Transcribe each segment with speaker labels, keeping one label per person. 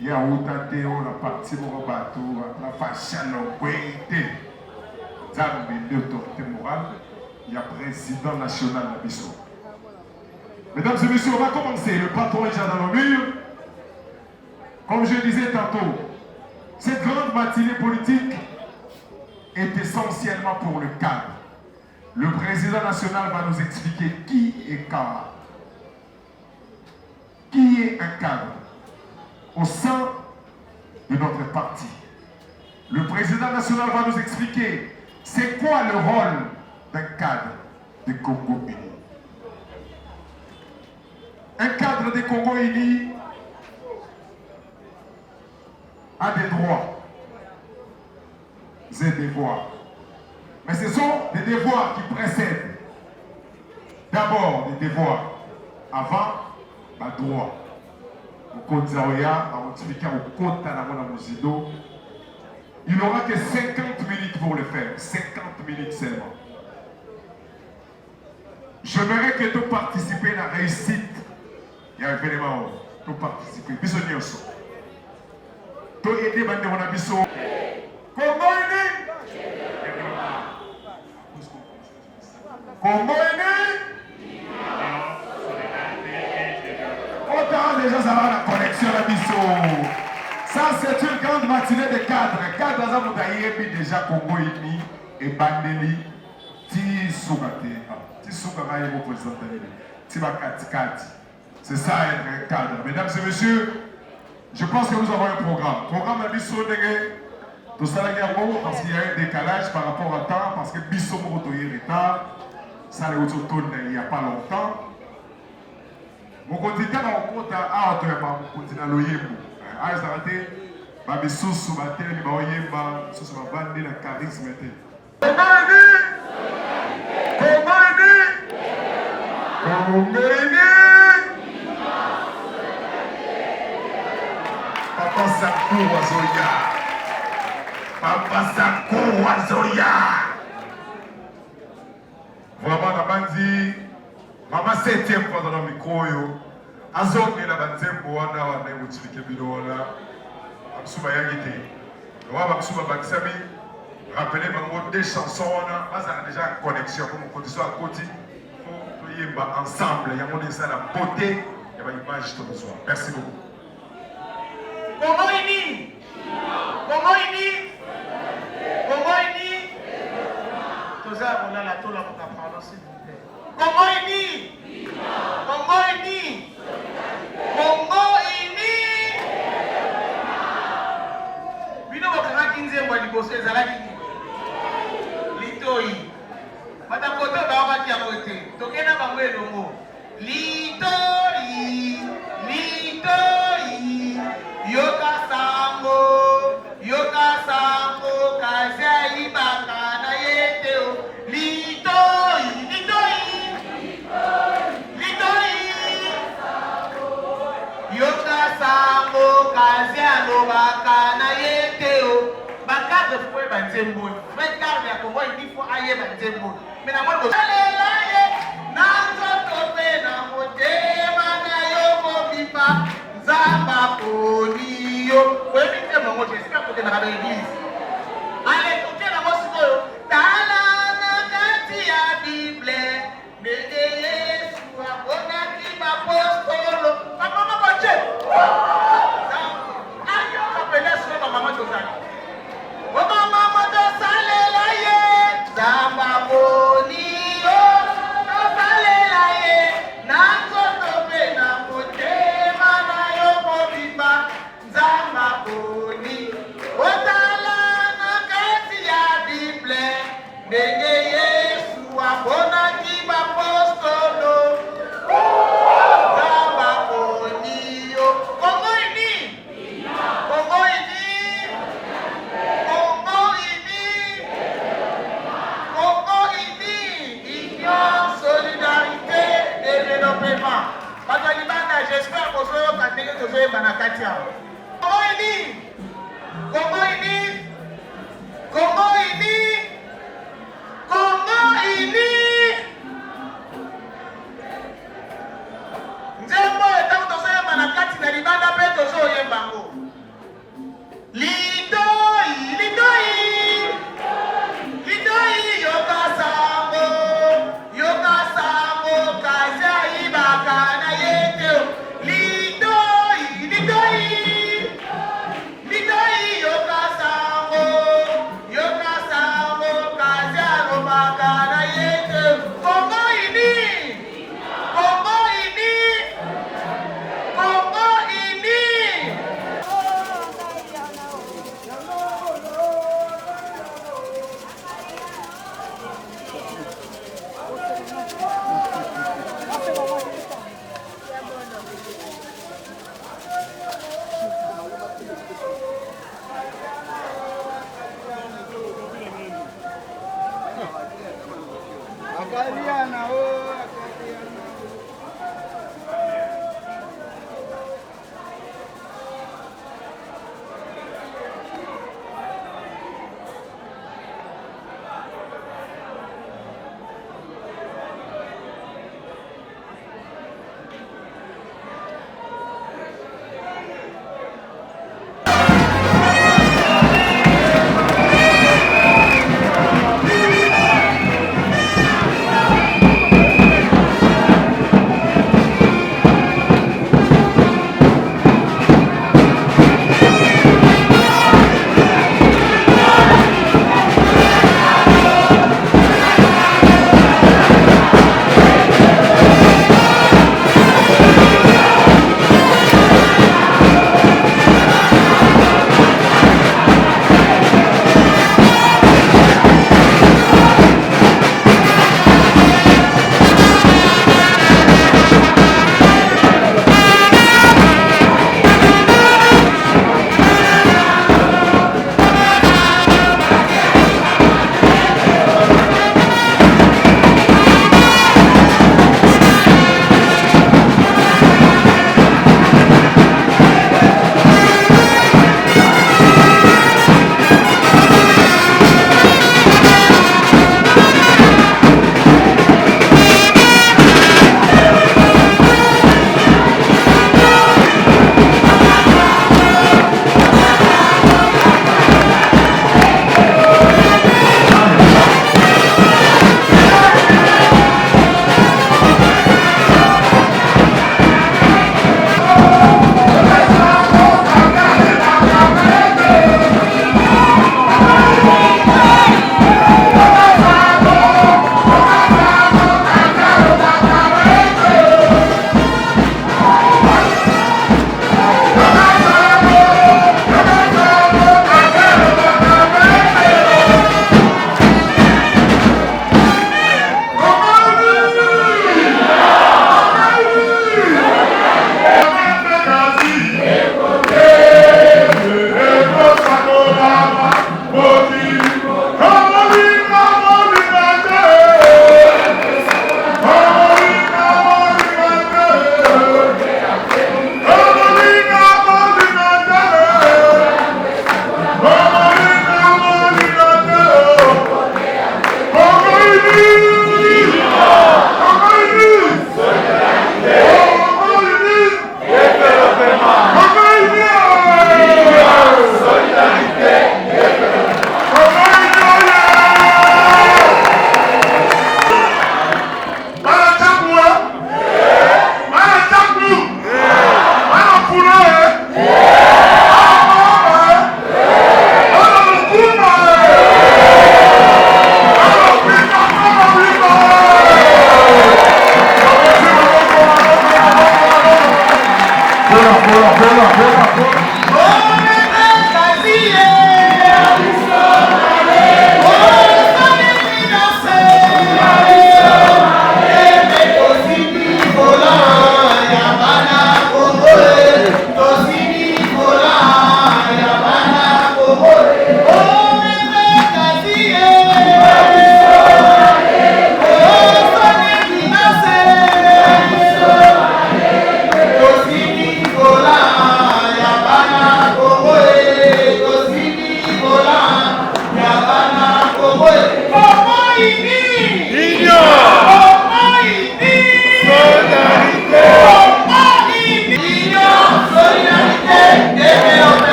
Speaker 1: il y a autant la partie pour bateau, la fashion, l'autorité morale, il y a président national de Bissau. Mesdames et messieurs, on va commencer. Le patron est déjà dans le mur. Comme je disais tantôt, cette grande matinée politique est essentiellement pour le cadre. Le président national va nous expliquer qui est cadre. Qui est un cadre au sein de notre parti. Le président national va nous expliquer c'est quoi le rôle d'un cadre des Congo Unis. Un cadre des Congo Unis a des droits et des devoirs. Mais ce sont des devoirs qui précèdent. D'abord des devoirs avant les droits. Il n'aura que 50 minutes pour le faire. 50 minutes seulement. J'aimerais que tu participes à la réussite. Il y a un événement. Tu participes. Bisognoso. Tu aider bande mon abisso. Congo Uni. Congo Uni. Autant déjà ça va la connexion à Bissau. Ça c'est une grande matinée de cadres. Cadres à Moutaïebi déjà Congo Uni et Bandeli. Ti Sougate. Ti Sougate est mon président. Ti Bakati. C'est ça être un cadre. Mesdames et messieurs, je pense que nous avons un programme. Programme à Bissau tout ça parce qu'il y a un décalage par rapport à temps, parce que Bissau est retard. Ça les autres il n'y a pas longtemps. Mon continent a compte à mon continent loyembo. Ah, ça a été ma bisous sous ma tête, ma oyemba, sous ma bande, la charisme. Comment Papa Sakou Wazoya. Papa Sakou Wazoya. Vraiment, la bandi, maman 7e fois dans le micro. Azongi la banzembo wana wana utilike bino wana. Absuba yangite. Wa absuba baksami. Rappelez bango des chansons wana. Baza déjà en connexion pour mon condition à côté. Pour yemba ensemble. Yango de ça la beauté. Il y a une image tout besoin. Merci beaucoup.
Speaker 2: Congo Uni. Congo Uni. Congo Uni. Toza on a la tola pour apprendre s'il vous plaît. Congo Uni. Congo Uni. Congo Uni. Bino bakaki nzembo liboso ezalaki litoi. Batakoto bawaki yango te. Tokena bango elongo. Litoi. Litoi. Yoka sango kaze ibaka na yeteo. Litoi. Yoka sango kaze alobaka na yeteo. Bakade fwe banzembo. Fwe garde ya Congo Uni fo aye banzembo. Mena mwana bosalela ye. Nanzo tope na motema na yoko bipa. Zamba poniyo. Kwe mite mwango jesika kote na l'église. Ale kote na mosikoyo. Tala na kati ya Bible. Nege Yesu akona kiba postolo. Papa mama che. Ayo kapele soma mama tozali. Mama tosalela ye. Zamba poniyo. Tosalela ye. Nanzo tope na motema na yoko biba. Zamba poni. Otala na kati ya Bible. Nege Yesu akona kiba postolo. Zamba poniyo. Congo Uni. Congo Uni. Congo Uni. Congo Uni. Union, solidarité, développement. J'espère que vous avez Banakatia. Congo Uni. Congo Uni. Congo Uni. Congo Uni. Nzembo etango tozoyemba na kati na libanda mpe tozoyembango.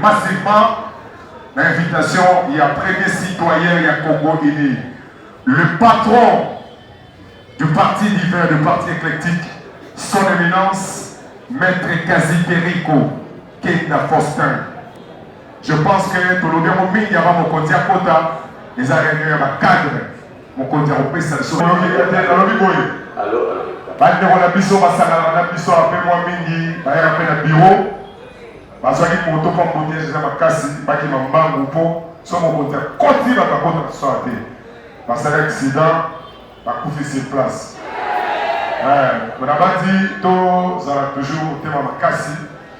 Speaker 1: massivement l'invitation, il y a premier citoyen, il y a Congo Uni. Le patron du parti divers, du parti éclectique, son éminence, Maître Kazi Perico, Kenda Faustin. Je pense que tout le monde il y a mon candidat Kota, les arènes, cadre, mon candidat au PSA. Allô? Bande on a biso basala na biso après moi mingi ba ya pe na bureau bazali moto pour protéger za makasi baki mambangu po so mo konta koti ba kota sorte basala accident ba kufi sur place on a dit to za toujours tema makasi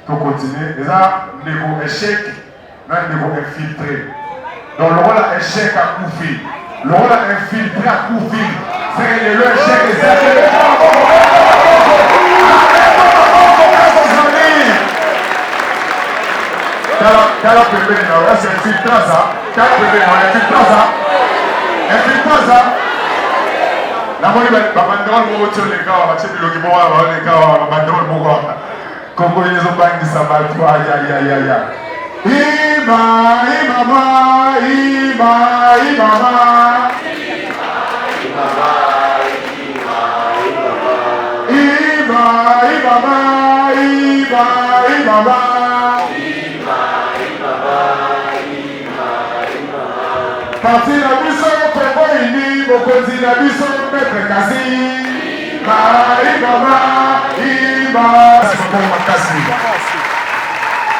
Speaker 1: pour continuer. Déjà, un échec, un infiltré. Donc, le rôle échec à Koufi, le rôle infiltré à Koufi, c'est le échec des échecs. Quel a c'est infiltré ça? Quel infiltré ça? Infiltré ça? La monnaie va banderole mon retour les gars, va checker le giboa, les gars, va banderole mon gars. Congo ils ont pas dit ça va toi, ya. Ima. Parti la biso Congo ini bokonzi la biso Maître Kasi makasi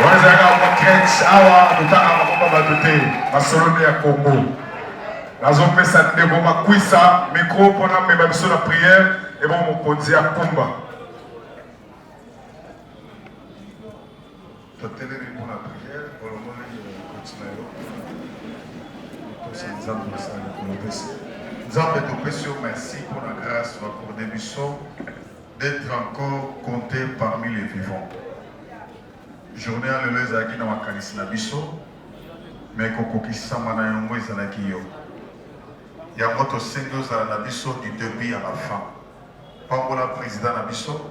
Speaker 1: wanazanga mokretch awa tutanga makomba batute basolone ya Congo nazopesa ndeko makwisa micro mpona mema biso na prière ebo mokonzi ya kumba toteleli mpona prière olomoni kotina yo Nzambe topesi yo merci pour la grâce accordée biso d'être encore compté parmi les vivants. Journée à lelo ezalaki na makanisi na biso mais kokokisama na yango ezalaki yo. Yango tosengi ozala na biso du début à la fin. Pambola président na biso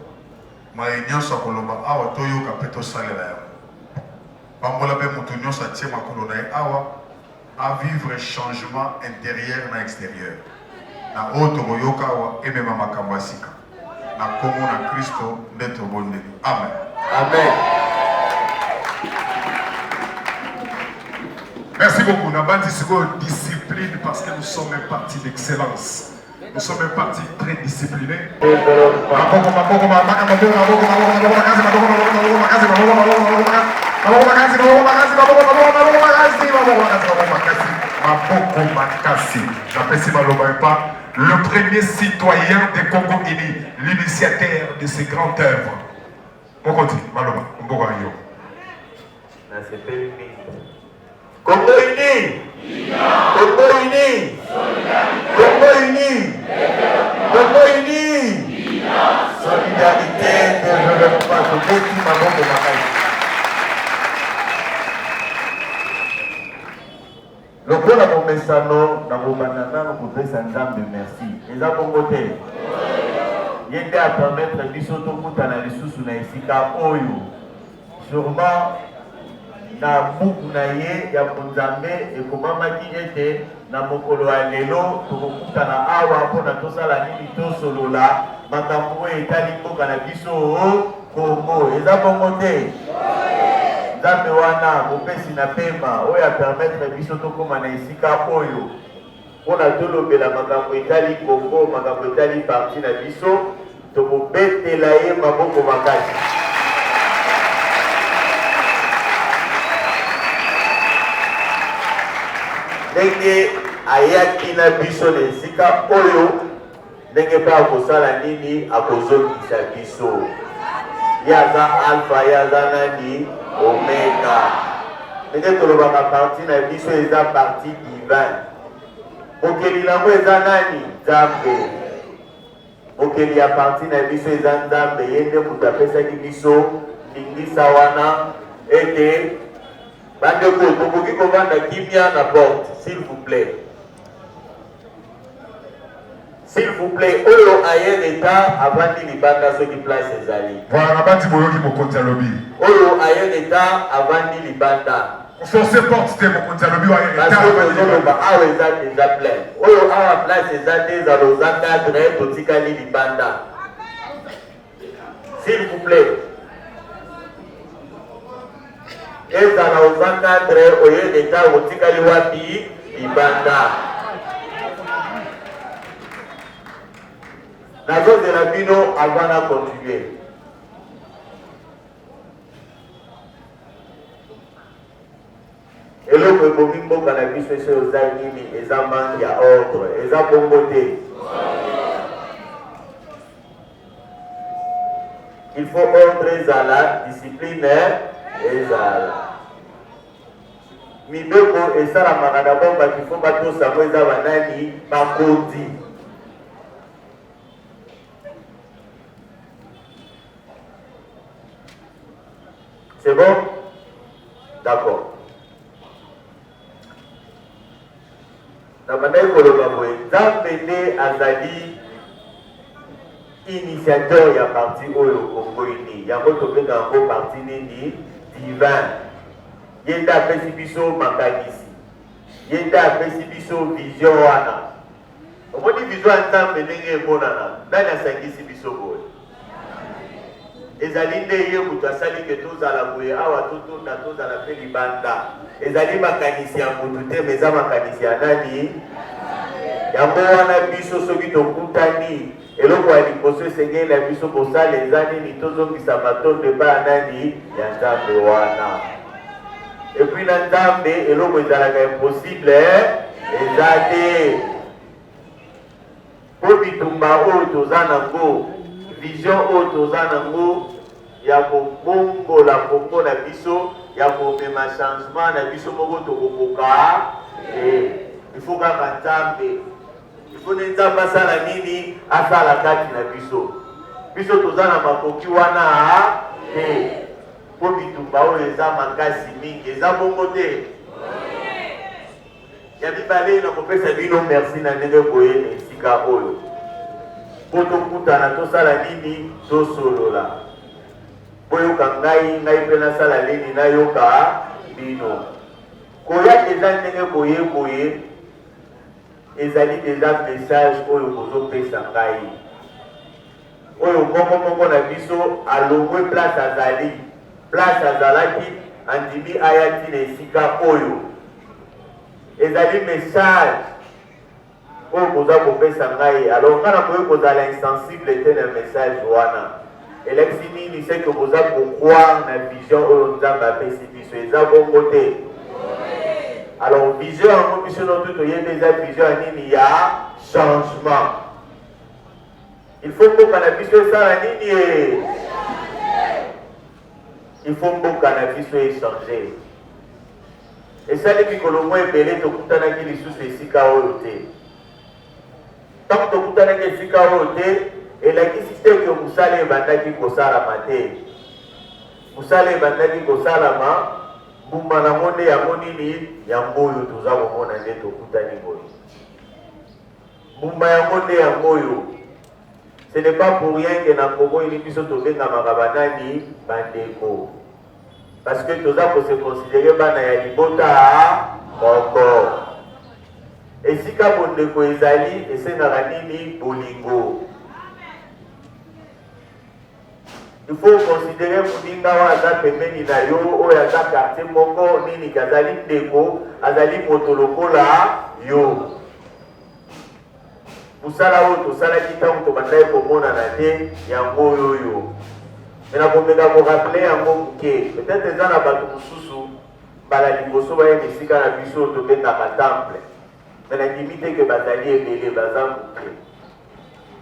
Speaker 1: maye nyonso akoloba awa toyoka mpe tosalela yango. Pambola mpe moto nyonso atie makolo na ye awa à vivre changement intérieur et extérieur. Na oto boyoka wa emema makambo asika. Na komo na Kristo ndeto bonde. Amen.
Speaker 2: Amen.
Speaker 1: Merci beaucoup. Nous avons dit discipline parce que nous sommes un parti d'excellence. Nous sommes un parti très discipliné. Le premier citoyen de Congo Uni, l'initiateur de ces grandes œuvres. On continue, Maloba, on va voir.
Speaker 2: Congo Uni, Congo Uni, Congo Uni, Congo Uni, solidarité, développement, Congo Le bon à mon messano, dans vos bananas, nous pouvons s'entendre merci. Et là, bon côté, il était à permettre à Bissoto Koutana les sous na isika oyo. Sûrement, na buku na ye ya Nzambe et comment maki était na mokolo ya lelo tokokutana awa mpona tosala nini tosolola makambo oyo etali mboka na biso Kongo. Eza bongo te? Nzambe wana mopesi na pema oyo apermettre biso tokóma na esika oyo mpona tolobela makambo etali Kongo, makambo etali parti na biso tokobetela ye maboko makasi. Ndenge ayaki na biso na esika oyo ndenge mpe akosala nini akozongisa biso. Yaza alpha yaza nani omega. Ndenge tolobaka parti na biso eza parti divin. Mokeli nango eza nani? Nzambe. Mokeli ya parti na biso eza Nzambe. Ye nde moto apesaki biso lingisa wana ete bandeko tokoki kovanda kimia na porte, s'il vous plaît. S'il vous plaît, oyo aye l'État avant de libanda ce qui place ses alliés.
Speaker 1: Voilà, on a dit boyo qui me compte à lobby.
Speaker 2: Oyo aye l'État avant de libanda.
Speaker 1: On se porte de mon compte à lobby aye l'État
Speaker 2: avant de libanda. Ah oui, ça déjà plein. Oyo awa place ses alliés à los encadrés totika li libanda. S'il vous plaît. Et dans los encadrés oyo l'État totika li wapi libanda. La zone de la Bino avant de continuer. Et le Bomimbo Cannabis fait aux Zaïni, et Zaman, il y a ordre, et Zabomboté.
Speaker 3: il faut ordre ezala, discipline ezala. Mibeko esalamaka d'abord qu'il faut batosango eza banani bakondi. C'est bon? D'accord. Na bandai koloba boye Nzambe nde azali initiateur ya parti oyo Congo ini. Yango tobenga yango parti nini divin. Ye nde apesi biso makanisi. Ye nde apesi biso vision wana. Omoni vision ya Nzambe ndenge emonana. Nani asangisi biso boye? Ezali nde ye mutu asali ke tozala boye awa totonda tozala mpe libanda. Ezali makanisi ya mutu te meza makanisi ya nani? Yango wana biso soki tokutani eloko ya liboso esengeli na biso kosala eza nini tozongisa matondo epai ya nani ya Nzambe wana. Epuis na Nzambe eloko ezalaka impossible eza te. Po bitumba oyo toza nango, vision oyo toza nango ya kobongola Kongo na biso, ya komema changement na biso moko tokokoka. Il faut kaka Nzambe. Il faut que Nzambe asala nini asala kati na biso. Biso toza na makoki wana te. Po bitumba oyo eza makasi mingi eza bongo te. Ya bibale na kopesa bino merci na ndenge boye na esika oyo. Po tokutana tosala nini tosolola. Boyoka ngai mpe nasala nini nayoka bino. Koya eza ndenge boye ezali déjà message oyo bozopesa ngai. Oyo moko na biso alongwe place azali. Place azalaki andimi ayati na esika oyo. Ezali message oyo boza kopesa ngai. Alors ngana boye kozala insensible te na message wana. Elexi nini c'est que boza kokroire na vision oyo Nzambe apesi biso eza bongo te. Alors vision yango biso no tout oyeba eza vision ya nini ya changement. Il faut mboka na biso esala nini il faut mboka na biso échanger. Esali mikolo moko ebele tokutanaki lisusu esika oyo te. Ntango tokutanaki esika oyo te elakisi te ke mosala ebandaki kosalama te. Mosala ebandaki kosalama mbuma nango nde yango nini yango oyo toza komona nde tokutani boye. Mbuma yango nde yango oyo. Ce n'est pas pour rien que na Congo ini biso tobengamaka banani bandeko. Parce que toza kose considérer bana ya libota moko. Esika bondeko ezali esengaka nini bolingo. Il faut considérer Mouninga aza pembeni na yo oyo aza quartier moko nini kazali ndeko azali moto lokola yo. Musala oyo tosalaki ntango tobandaki komonana te yango oyo. Mais nakomeka korapele yango moke. Peut-être eza na bato mosusu mbala liboso bayeba esika na biso oyo tobengaka temple. Mais nandimi te ke bazali ebele baza moke.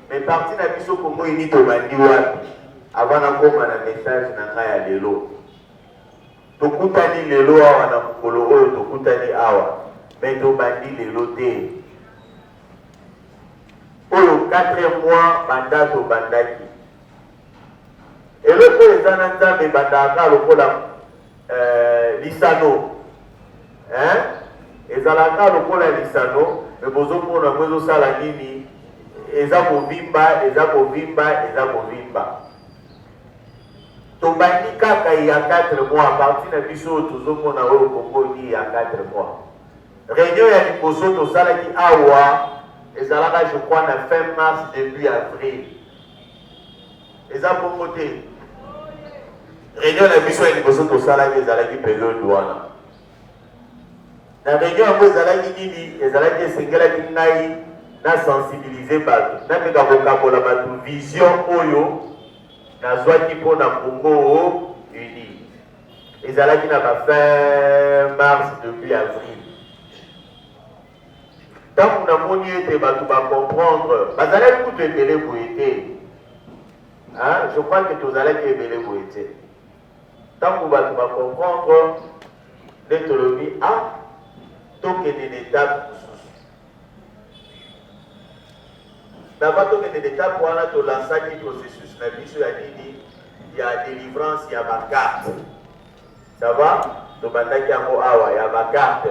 Speaker 3: Mais parti na biso Congo ini tobandi wapi? Avant na koma na message na ngai ya lelo. Tokutani lelo awa na mokolo oyo tokutani awa. Mais tobandi lelo te. Oyo 4 mois banda tobandaki. Eloko eza na Nzambe bandaka lokola lisano. Ezalaka lokola lisano. Mais bozomona bozosala nini? Eza kovimba, eza kovimba, eza kovimba. Tobandi kaka ya 4 mois à partir de biso tozomona oyo Congo ni ya 4 mois. Réunion ya liboso tosalaki awa ezalaka je crois na fin mars début avril. Eza bongo te. Réunion ya biso ya liboso tosalaki ezalaki période wana. Na réunion yango ezalaki nini ezalaki esengelaki ngai na sensibiliser bato na meka kokabola bato vision oyo nazwaki mpo na Congo uni. Ezalaki na ba fin mars depuis avril. Tant namoni ete bato ba comprendre bazalaki kutu ebele boye te. Je crois que tous allez aimer vous étiez. Tant que vous allez comprendre, l'éthologie a donc une étape. D'abord, donc une étape pour aller au lancer du processus, il y a délivrance, il y a ma carte. Ça va? Donc, il y a ma carte.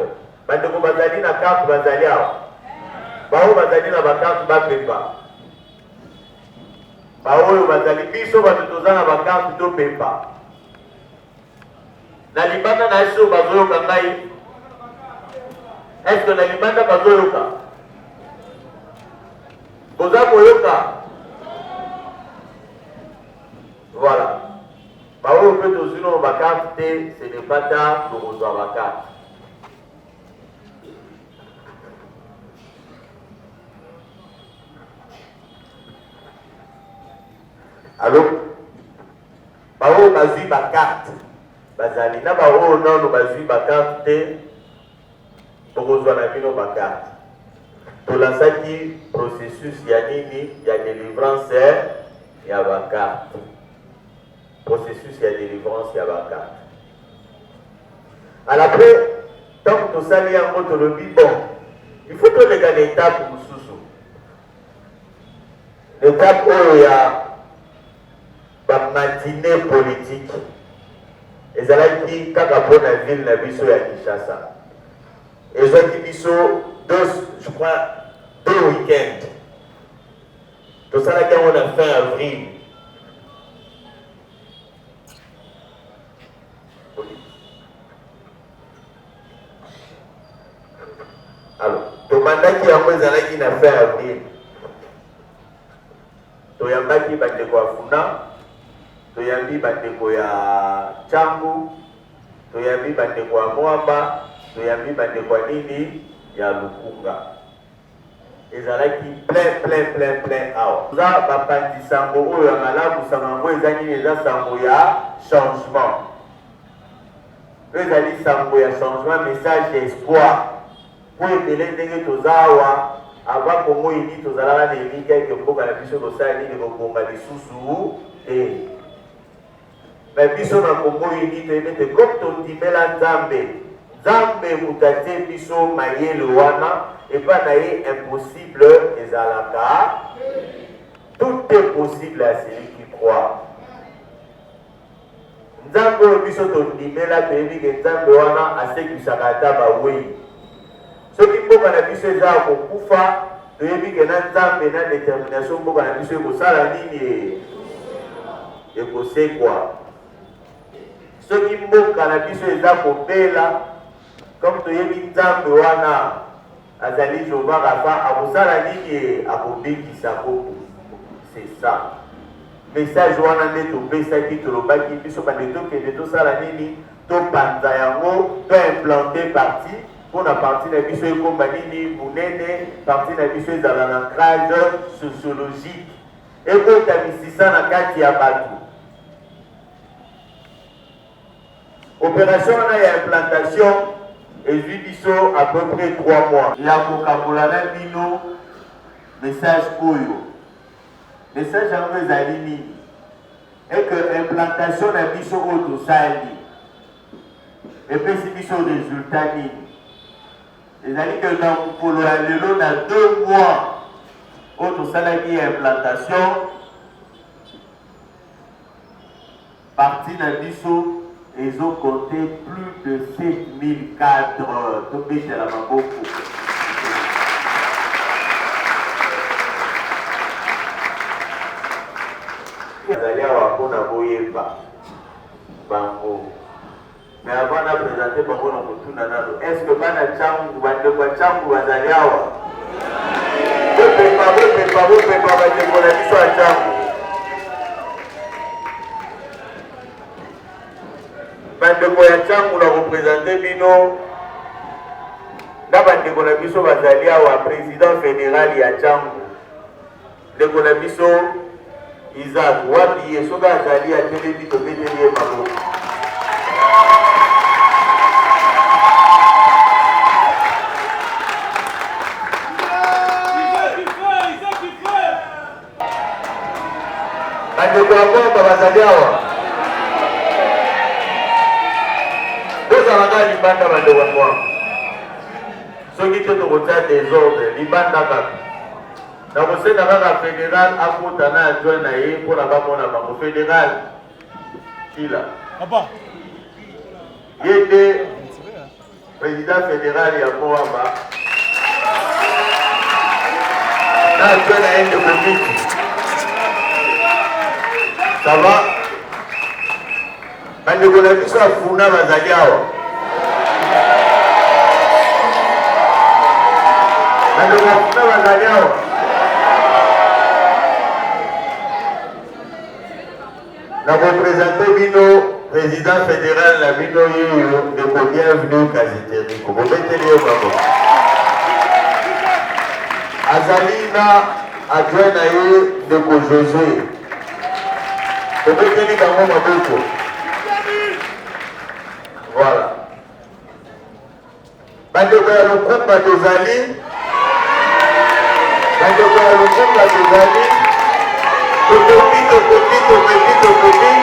Speaker 3: Bande ko bazali na carte bazali awa. Bao bazali na ba carte ba pepa. Bao bazali biso ba toza na ba carte to pepa. Na libanda na eso bazoyoka ngai. Est-ce que na libanda bazoyoka? Boza koyoka. Voilà. Bao peut tozino ba carte, ce n'est pas tard pour reçoit ba carte. Allô? Bao bazui ba carte. Bazali na bao non bazui ba carte pour reçoit na bino ba carte. To lansaki processus ya nini ya délivrance ya ba carte. Processus ya délivrance ya ba carte. Alors après, tant que to sali yango to lobi bon, il faut to lega l'étape mususu. L'étape oyo ya matinée politique ezalaki kaka mpo na ville na biso ya Kinshasa. Ezwaki biso je crois 2 week-ends. Tosalaki yango na fin avril. Alors, tobandaki yango ezalaki na fin avril. Toyambaki bandeko ya Funa, toyambi bandeko ya Changu, toyambi bandeko ya Mwamba, toyambi bandeko ya nini ya Lukunga. Ezalaki plein awa. Za bapandi sango oyo ya malamu sango eza nini eza sango ya changement. Ezali sango ya changement, message d'espoir. Pour ebele ndenge toza awa avant Congo ini tozalaka na elika eke mboka na biso tosala nini kobonga lisusu te. Na biso na Congo ini toyebi ete comme tondimela Nzambe, Nzambe moto atie biso mayele wana epa na ye impossible ezalaka. Tout est possible à celui qui croit. Nzambe oyo biso tondimela toyebi ke Nzambe wana asekwisaka ata bawei. Soki mboka na biso eza kokufa toyebi ke na Nzambe na détermination mboka na biso ekosala nini ekosekwa. Soki mboka na biso eza kobela comme toyebi Nzambe wana azali Jehova Rafa akosala nini akobikisa koku. C'est ça. Message wana nde topesaki tolobaki biso bande tokende tosala nini topanza yango to implanter parti pour la partie de la biso ekomba nini munene, partie de la biso ezala na ancrage sociologique ekotamisisa na kati ya bato. Opération wana ya implantation ezwi biso à peu près 3 mois. Ya kokabola na bino message oyo. Message yango ezali nini? Et que implantation na biso oyo tosali epesi biso résultat nini? C'est-à-dire que dans le lelo na 2 mois, autre salarié implantation, partie d'un biseau, ils ont compté plus de 7000 cadres. Tout le monde a beaucoup. Vous allez avoir un boyeba, bango. Mais avant de présenter Bango na Kotuna nalo, est-ce que bana changu bandeko changu bazali awa? Bopepa bandeko na biso ya changu. Bandeko ya changu na représenter bino. Na bandeko na biso bazali awa, président fédéral ya changu. Ndeko na biso Isaac wapi yesoka azali ya telebi to beteli maboko. bandeko ya bomba bazali awa tozalaka libanda bandeko ya mwamba soki te tokotia desordre libanda kaka na kosenga kaka fédéral akuta na adjoint na ye mpona bamona bango fédéral kila ye te président fédéral ya Moamba na adjoint na ye ndeko miti ça va bandeko na biso ya funa bazali awa bandeko ya funa bazali awa na représente bino président fédéral na bino yeyo ndeko bienvenu Kaziteriko bobeteli yo bango azali na adjoint na ye ndeko Josué bobeteli bango maboko voilà bandeko ya lokumba tozali bandeko ya lokumba tozali tokoki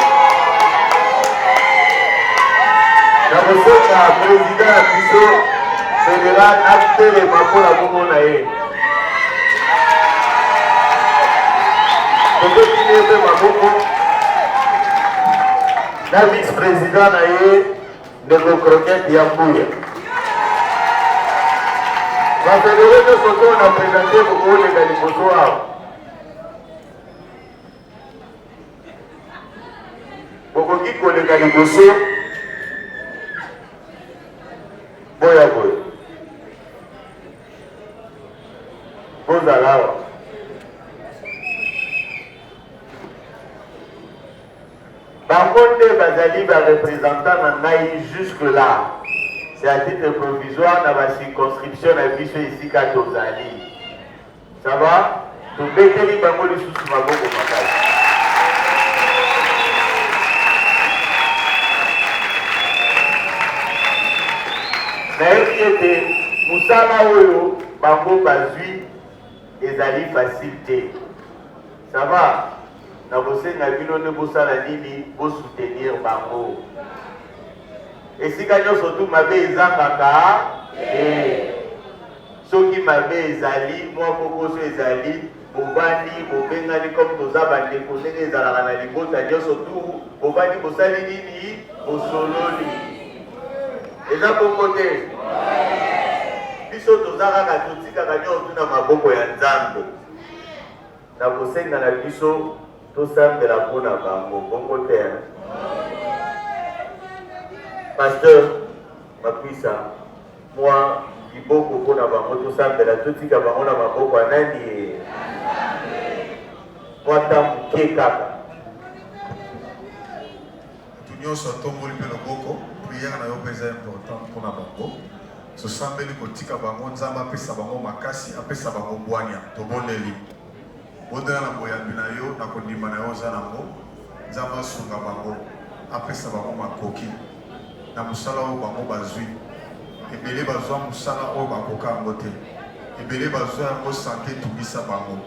Speaker 3: na kosenga président ya biso fédéral atelema mpona komona ye tokotini ye mpe maboko na vice président na ye ndeko Croquette ya Mbuya bafédéré nyonso to na présente kokoleka liboso awa bokoki koleka liboso boya boye bozala awa bango nde bazali bareprésentant na ngai jusque là c'est à titre provisoire na bacirconscription na biso esika tozali ça va tobeteli bango lisusu maboko makasi nayebi ete mosala oyo bango bazwi ezali facile te ça va na kosenga bino nde bosala nini bosoutenir bango esika nyonso tu mabe ezangaka soki mabe ezali mwa kokoso ezali bobandi bobengani comme toza bandeko ndenge ezalaka na libota nyonso tu bobandi bosali nini bosololi eza bongo te biso toza kaka totikaka nyonso na maboko ya Nzambe na kosenga na biso tosambela mpona bango bongo te pasteur Mapisa mwa liboko mpona bango tosambela totika bango na maboko ya nani mwata moke kaka
Speaker 4: nyonso atomboli mpe loboko priere na yo mpe eza important mpona bango tosambeli kotika bango Nzambe apesa bango makasi apesa bango bwania tobondeli bondela na boyambi na yo na kondima na yo oza nango Nzambe asunga bango apesa bango makoki na mosala oyo bango bazwi ebele bazwa mosala oyo bakoka yango te ebele bazwa yango sante etungisa bango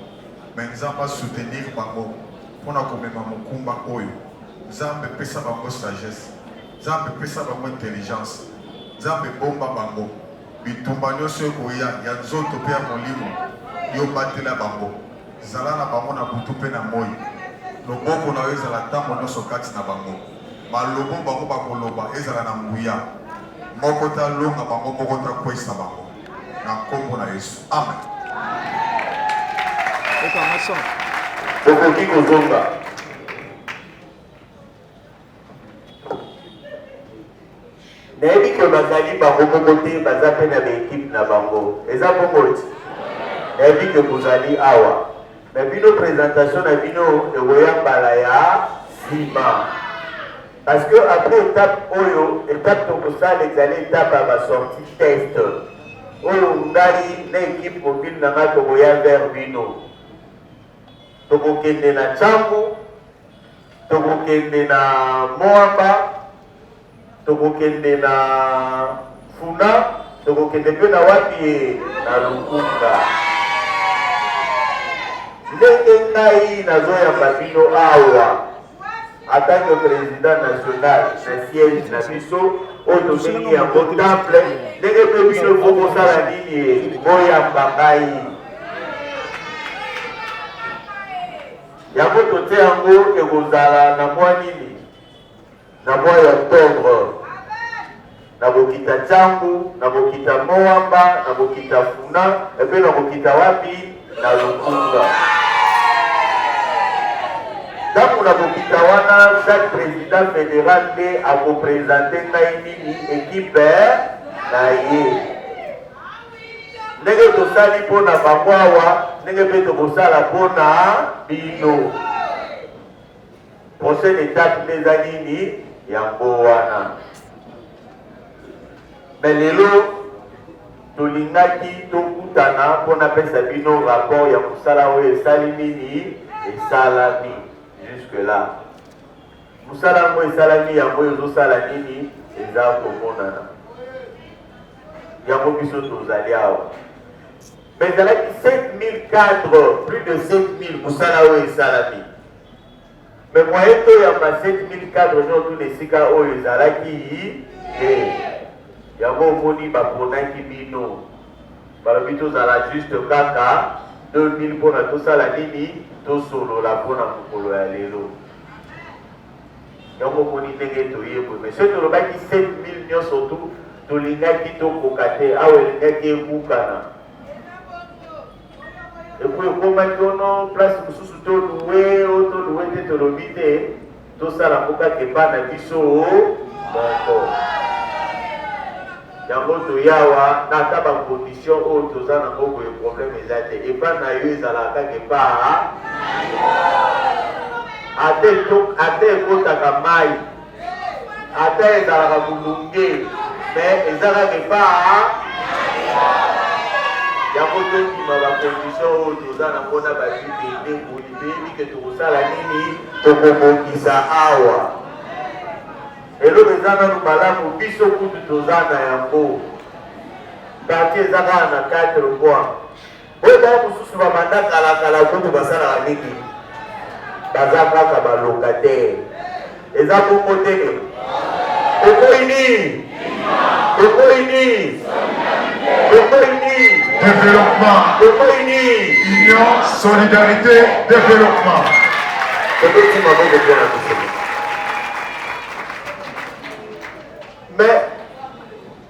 Speaker 4: me Nzambe asoutenir bango mpona komema mokumba oyo Nzambe pesa bango sagesse Nzambe pesa bango intelligence Nzambe bomba bango bitumba nyonso ekoya ya nzoto mpe ya molimo yo batela bango zala na bango na butu mpe na moi loboko na yo ezala ntango nyonso kati na bango malobo bango bakoloba ezala na nguya moko talonga bango moko takwesa bango na nkombo na Yesu amen.
Speaker 3: Bokoki kozonga nayebi ke bazali bango moko te baza mpe na baekipe na bango eza bongo ti nayebi ke bozali awa na bino présentation na bino ekoya mbala ya nsima parce que après étape oyo étape tokosala ezali étape ya basorti test oyo ngai na équipe mobile na ngai tokoya vers bino tokokende na Tchangu tokokende na Moamba tokokende na Funa tokokende mpe na wapi na Lukunga ndenge ngai nazoyamba bino awa en tant que président national na siège na biso oyo tobengi yango temple ndenge mpe bino fo kosala nini boyamba ngai yango tote yango ekozala na mwa nini na mwa ya octobre na bokita ntangu na bokita mowamba na bokita funa epe na bokita wapi na lukunga ntango na bokita wana chaque président fédéral nde akopresente ngai nini ekipe na ye ndenge tosali mpo na bango awa ndenge mpe tokosala mpo na bino prochaine étape nde eza nini yango wana me lelo tolingaki tokutana mpo napesa bino rapport ya mosala oyo esali nini esalami jusque là mosala yango esalami yango ezosala nini eza komonana yango biso tozali awa me ezalaki 7000 cadre plus de 7000 mosala oyo esalami me moye toyamba 7000 cadre nyonso tuna esika oyo ezalaki te yango omoni baponaki bino balobi tozala juste kaka 2000 mpona tosala nini tosolola mpona mokolo ya lelo yango omoni ndenge toyebwe me soki tolobaki 7000 nyonso tu tolingaki tokoka te awa elingaki ekukana epo ekomaki ono place mosusu toluwe o toluwe te tolobi te tosala mboka kepa na biso moko yango toyawa na ata bacondition oyo toza nango boye problème eza te epa na yo ezalaka kaka epa ata ekotaka mai ata ezalaka bulunge me eza kaka epa yango tokima bacondition oyo toza nango na babibende ngoli toyebi ke tokosala nini tokobongisa awa eloko eza nanu malamu biso kutu toza na yango parti eza kaka na 4 mois oyo baa mosusu bamanda kalakala kutu basalaka nini baza kaka balocataire eza bongo te okoini
Speaker 1: Développement, union, solidarité, développement.
Speaker 3: Mais,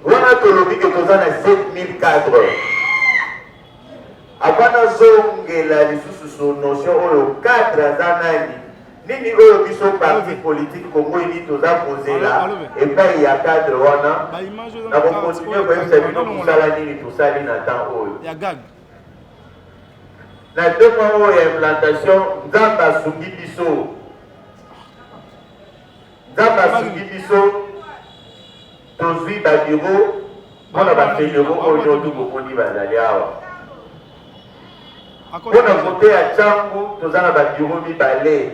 Speaker 3: wana tolobi ke toza na 7000 cadres. Abana zongela lisusu so notion oyo cadre aza nani. Nini oyo biso parti politique Congo ini toza kozela epai ya cadre wana na kokontinue koyebisa bino kosala nini tosali na temps oyo na 2 mois oyo ya implantation nzambe asungi biso tozwi babiro mpona bafédéraux oyo nyonso bomoni bazali awa mpona kote ya ntango toza na babiro mibale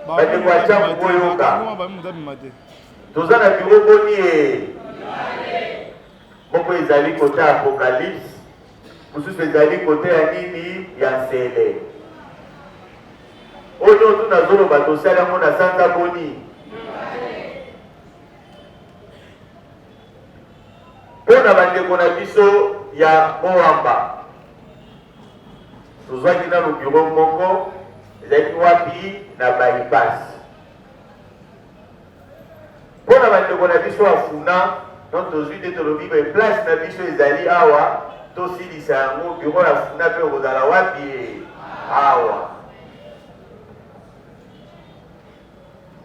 Speaker 3: bandeko ya ntango koyoka toza na biro boni e moko ezali kote ya apocalypse mosusu ezali kote ya nini ya nsele oyo tu nazoloba tosali yango na sanza boni mpona bandeko na biso ya mowamba tozwaki nano biro moko ezalaki wapi na bypass mpona bandeko na biso afuna donc tozwi te tolobi place na biso ezali awa tosilisa yango biro ya funa mpe okozala wapi awa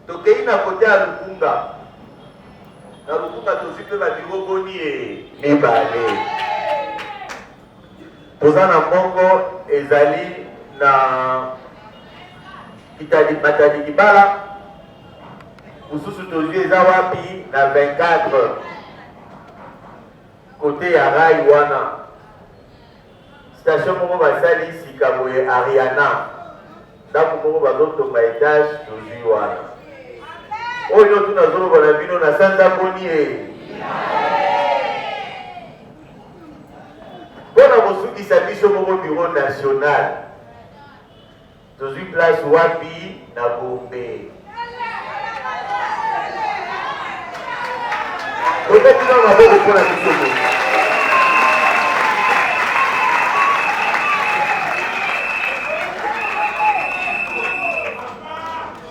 Speaker 3: tokei na kote ya lukunga na lukunga tozwi mpe babiro boni mibale toza na mbongo ezali na matadi libala mosusu tozwi eza wapi na 24 kote ya rai wana station moko basali sika boye Ariana ndako moko bazotonga etage tozwi wana oyo tunazoloba na bino na sanza boni mpona kosukisa biso moko bureau national tozwi place wapi na Gombe. Tozwi na maboko mpona biso Gombe.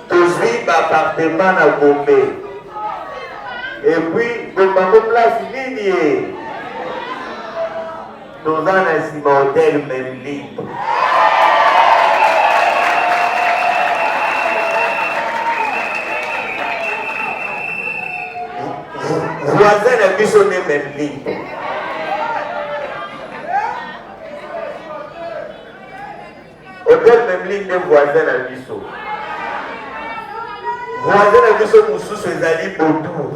Speaker 3: Tozwi appartement na Gombe. Et puis Gombango place nini ye? Toza na nsima hotel Merlin. Voisin na biso ne Merlin. Hotel Merlin ne voisin na biso. Voisin na biso mosusu ezali Botour.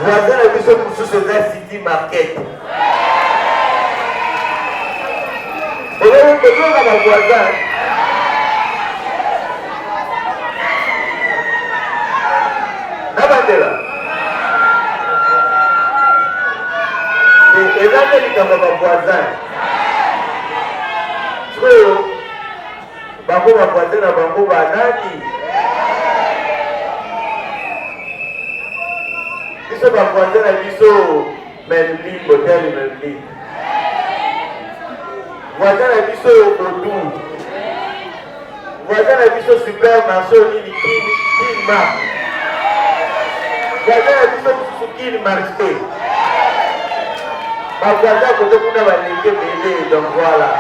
Speaker 3: Voisin na biso mosusu eza City Market. Ozoka ba voisin. Nabandela. Eza nde likambo ba voisin. Sikoyo bango ba voisin na bango banani? Biso ba voisin na biso Merlin, hotel Merlin. Voisin na biso Botour. Voisin na biso supermarché nini Kinmark. Voisin na biso mosusu Kinmarché. Ba voisin kote kuna balenge bele, donc voilà.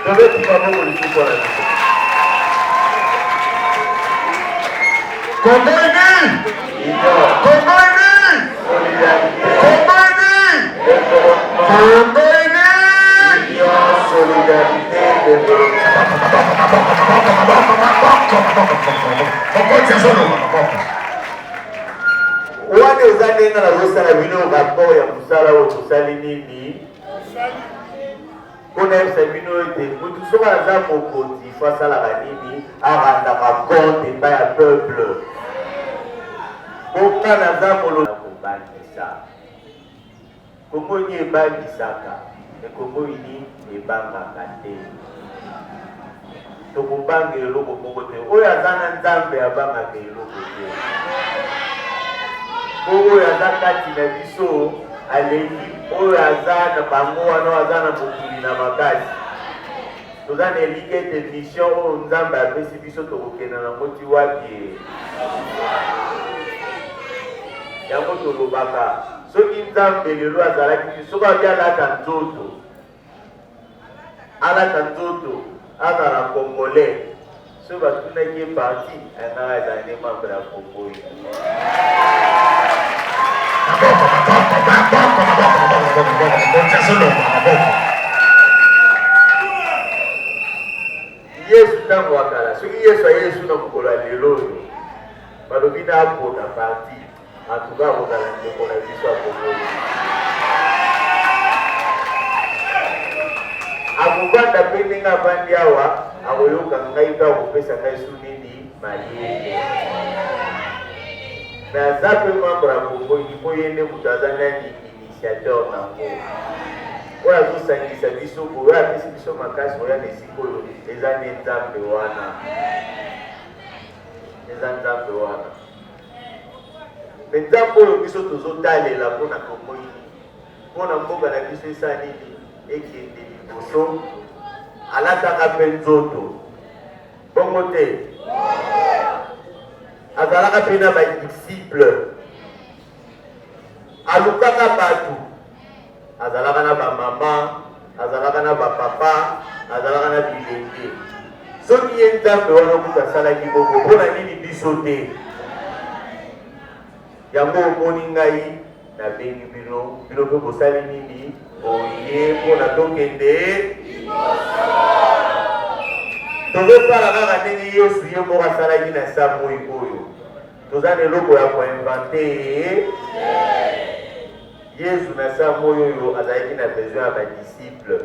Speaker 3: Tozotika bongo lisusu wana biso.
Speaker 1: Congo ini! Congo ini! Congo ini! Congo ini!
Speaker 3: Solidarité, wana eza ndenge nazosala bino rapport ya mosala oyo tosali nini mpona yebisa bino ete motu soki aza mokonzi fo asalaka nini arandaka compte epai ya peuple mponga naza molona kobangisa kombo ini ebangisaka ekombo ini ebangaka te tokobanga eloko moko te oyo aza na nzambe abangaka eloko te oyo aza kati na biso alengi oyo aza na bango wana aza na mokili na makasi toza na elingi ete mission oyo nzambe apesi biso tokokenda na moti wapi yango tolobaka soki nzambe lelo azalaki soki abi alata nzoto azala congolais soki batunaki parti angaka ezali membre ya Congo. Yesu ntango akala soki Yesu ayesu na mokolo ya lelo oyo balobi na apona parti atuka akozala ndeko na biso ya Congo. Akovanda mpe ndenge avandi awa akoyoka ngai mpe akopesa ngai su nini mayele naza mpe membre ya Congo mpo ye nde moto aza nani initiateur nango oyo azosangisa biso boye oyo apesi biso makasi oya na esika oyo eza nde nzambe wana me nzambe oyo biso tozotalela mpona Congo ini mpona mboka na biso esa nini ekende liboso alataka mpe nzoto bongo te azalaka mpe na badisciple alukaka bato azalaka na bamama azalaka na bapapa azalaka na bilenge soki ye nzambe wana kuta asalaki bongo mpona nini biso te yango omoni ngai nabengi bino mpe bosali nini oye mpona tokende tozosala kaka ndenge Yesu ye moko asalaki na sa moi oyo toza na eloko ya koinvente Yesu na sa moi oyo azalaki na besoin ya badisciple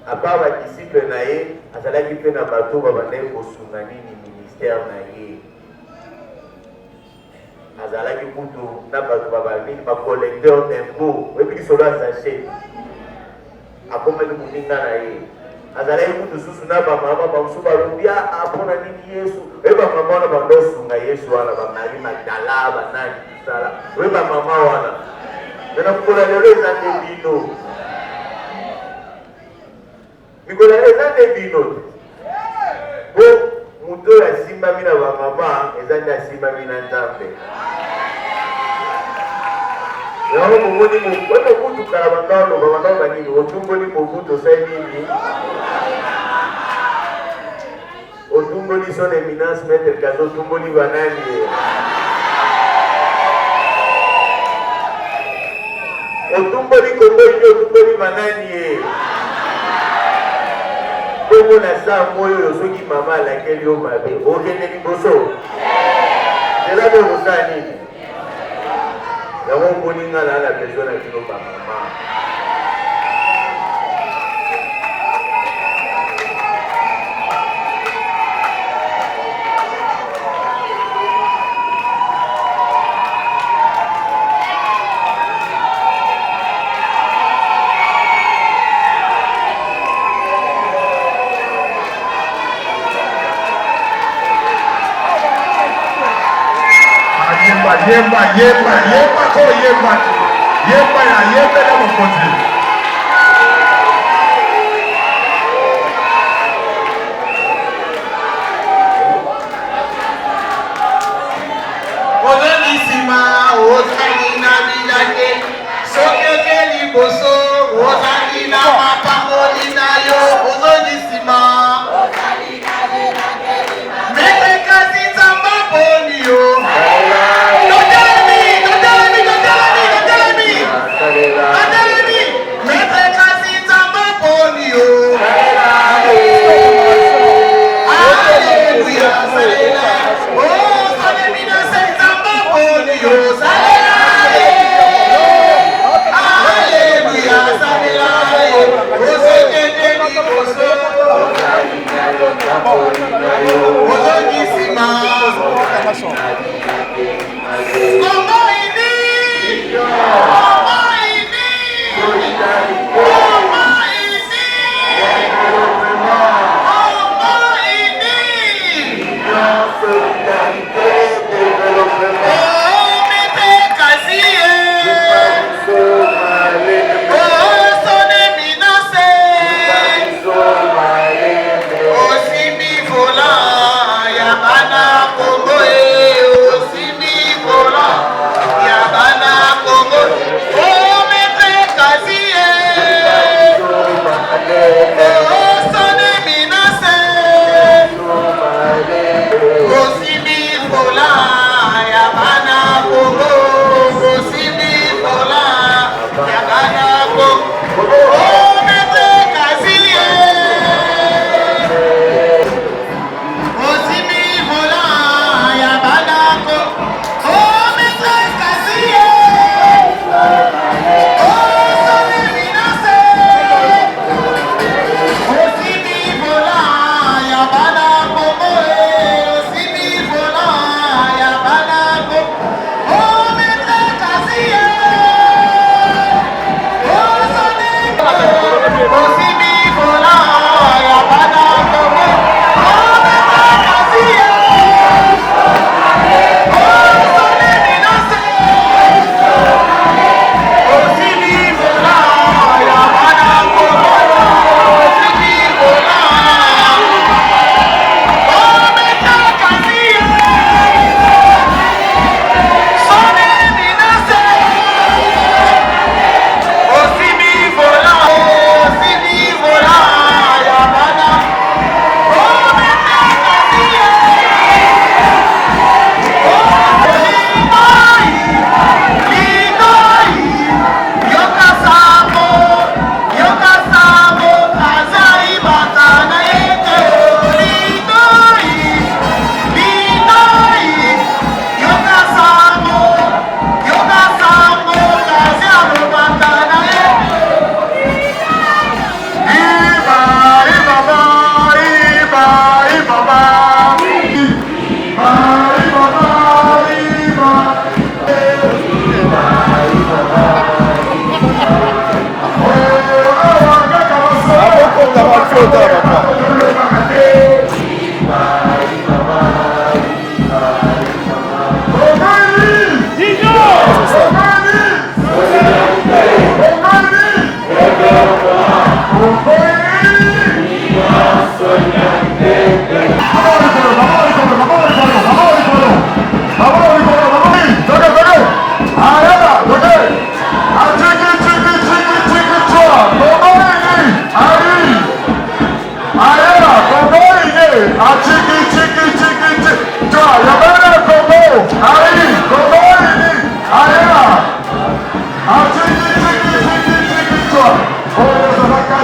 Speaker 3: apart badisciple na ye azalaki mpe na bato babandaki kosunga nini ministère na ye azalaki kutu na bato babanini bacollecteur d'impôt oyebi lisolo ya sachet akomeli moninga na ye azalaki kutu susu na bamama bamosusu balobi apona nini yesu oye bamama wana bandosunga yesu wana bamari magdala banani sala oye bamama wana mena mikola lelo eza nde bino mikola eza nde bino po moto oyo asimbami na bamama eza nde asimbami na nzambe yango momoni oto kutukala bandaloba bandalo banini otumboli mobutu osali nini otumboli son éminence maître kazo otumboli banani otumboli komboli otumboli banani bongo na saa moyo oyo soki mama alakeli yo mabe okende liboso ela mpe okosala nini yango moninga na ala besoin na bino bamama
Speaker 1: yemba ko yemba ya yemba na mokonzi
Speaker 2: ozongisima ozali na bilake soki okeli boso ozali na mapangoli na yo ozongisima mete kasi nzamba poni yo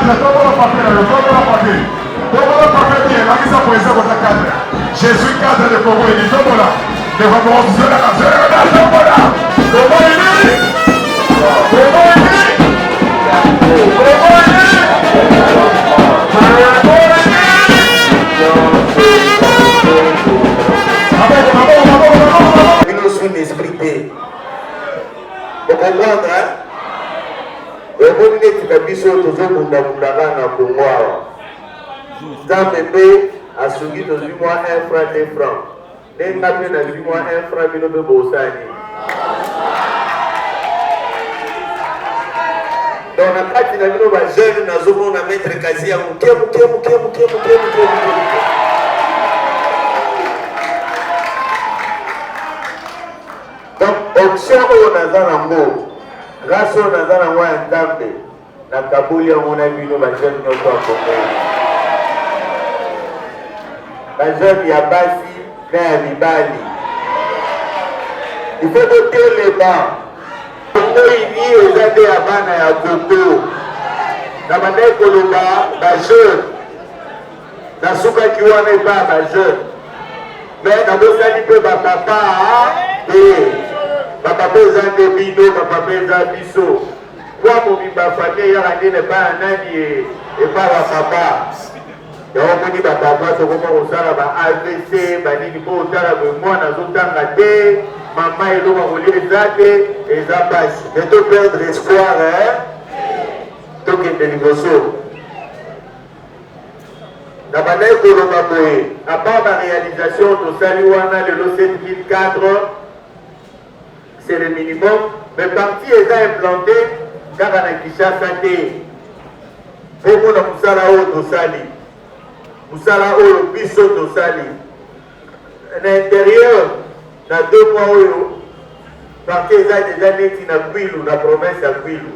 Speaker 1: cadre, tout le papier, bien, là, qui s'est posé votre cadre. Jésus, cadre de Congo, il dit, tout le monde, de reconstruire la nation, tout le monde, Congo, il dit, Congo, il dit, Congo, il dit,
Speaker 3: Nous sommes esprit. Vous comprenez, hein? Et vous n'êtes pas bis au toujours pour moi. Dans bébé, à celui de moi 1 franc, 2 francs. Dès que nous avons 1 franc, nous avons beau sani. Donc, la carte de nos jeunes, nous avons un maître quasi à mon donc, option où on a un mot, grâce à un ndambe, na kabuli à mon ami, nous avons jeune nous la jeune Yabasi, na Mibali. Il faut noter les bancs. Congo ini ezade ya bana ya Congo. Na bandai koloba ba jeune. Na suka kiwana ba ba jeune. Mais na bosali pe ba papa papa ezande bino papa ezande biso. Kwa mobimba famille ya ngene ba nani e ba papa. Yaomoni ba papa to koma osala ba AVC ba nini ko otala bo mwana zotanga te. Maman et l'homme ont lié et ça passe. Mais de perdre espoir, hein? Donc, il est négocié. La manière que l'on a fait, à part la réalisation de Saliwana, le lot 7004, c'est le minimum. Mais partie est implantée car on a Kinshasa santé. Pour moi, on a Moussala Sali. Moussala Biso Sali. À l'intérieur, dans 2 mois, parce que ça déjà net na Kwilu, la province à Kwilu.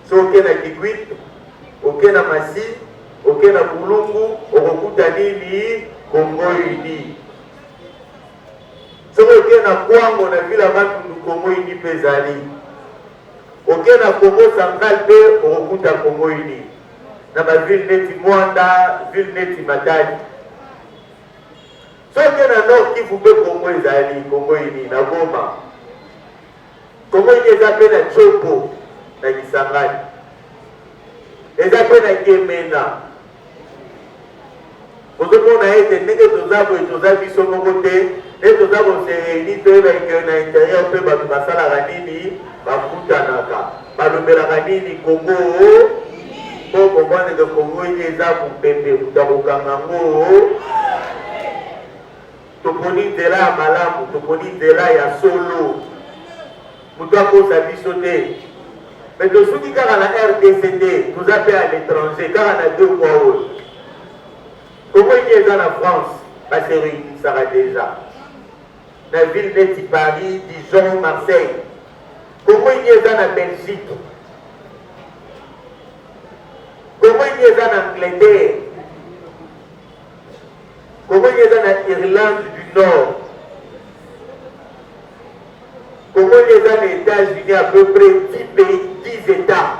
Speaker 3: So ok na Kikwit, ok na Masi, ok na Bulungu, okuta nini Congo Uni. So ok na Kwango na vila Matundu Congo Uni pezali. Ok na Congo Central pe okuta Congo Uni. Na ba ville neti Mwanda, ville neti Matadi. Ce qui est dans le nord qui pouvait Congo Ezali, Congo Ini, na Goma. Congo Ini est appelé na Chopo, na Kisangani. Est appelé na Gemena. Vous avez été né que tous les sont côté, et tous les réunis avec un intérieur, peu de Basala Ranini, Bakutanaka, Balumela Ranini, Congo, pour comprendre que Congo Ini est là pour Pépé, pour Tabokangango. Toponi de là malamu, toponi de là ya solo. Mutua kosa bisote. Mais de ceux qui ont la RDCD, nous appelons à l'étranger, car on a 2 mois. Comment il est dans la France? Parce que ça va déjà. La ville de Paris, Dijon, Marseille. Comment il est dans la Belgique? Comment il est dans l'Angleterre? Comment il est dans l'Irlande du Nord? Comment il est dans les États-Unis, à peu près 10 pays, 10 États.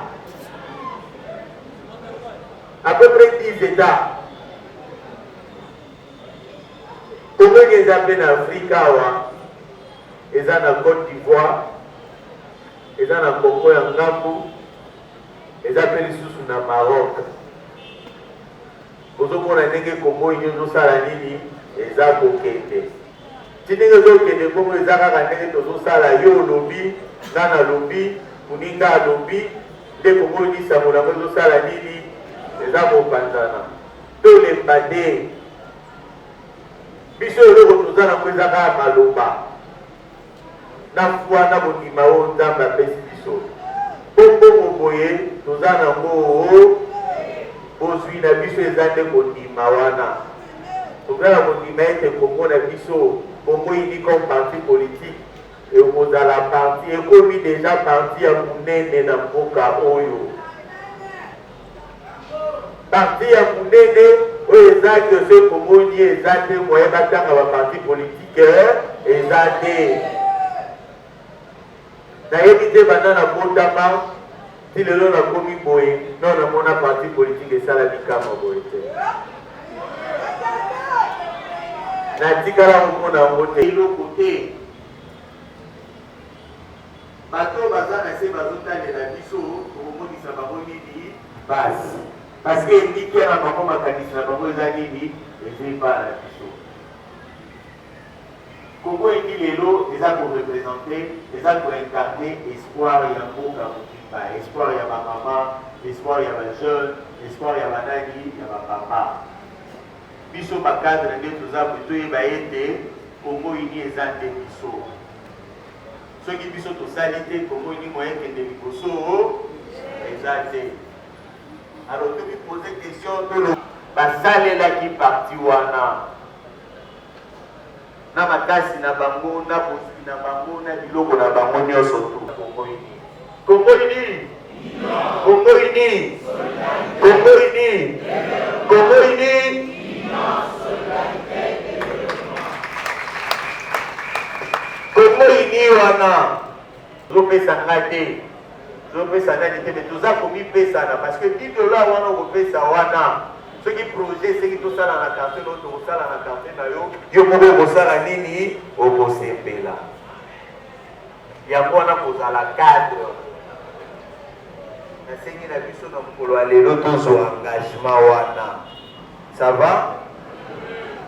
Speaker 3: À peu près 10 États. Comment il est dans l'Afrique, ils sont en Côte d'Ivoire, ils sont en Congo, en Gambou, ils appellent sous le Maroc. Vous avez dit que Congo est un salanini et ça kokende. Si vous avez dit que Congo est un salanini, yo lobby, nana lobby, muninga lobby, les Congo dit ça mon amour salanini et ça mon panzana. Tous les badés. Biso le retourna na kwezaka maloba. Na foi na bondima o nzamba pesi biso. Bongo moboye tozana ngo Ozwi na biso ezande kondima wana. Tokala kondima ete Congo na biso, Congo ini comme parti politique. Et okozala parti, ekomi déjà parti ya munene na mboka oyo. Parti ya munene, oyo ezate ce Congo ni ezate moye batanga ba parti politique, ezate. Na yebite bana na botama, ti lelo nakomi boye non namona parti politique esala bikama boye te natikala komona yango te eloko te bato baza na se bazotalela biso komonisa bango nini basi parce que endiki na bango makanisi na bango eza nini ezeba na biso Congo indi lelo eza korepresente eza koincarne espoir ya mboka mobimba espoir ya bamama espoir ya bajeune espoir ya banani ya bapapa biso bakadre nde toza toyeba ete Congo indi eza nde biso soki biso tosali te Congo indi moyen kende liboso eza te alors tomi pose question tolo basalelaki parti wana na makasi na bango na bosi na bango na biloko na bango nyonso tu Congo indi Congo indi Congo indi Congo indi Congo indi Congo indi wana zopesa nga te zopesa nani te me toza komipesana parce que $10 wana okopesa wana soki projet soki tosala na quartier no tokosala na quartier na yo yo moko okosala nini okosepela yango wana kozala cadre nasengi na biso na mokolo ya lelo tozwa engagement wana ça va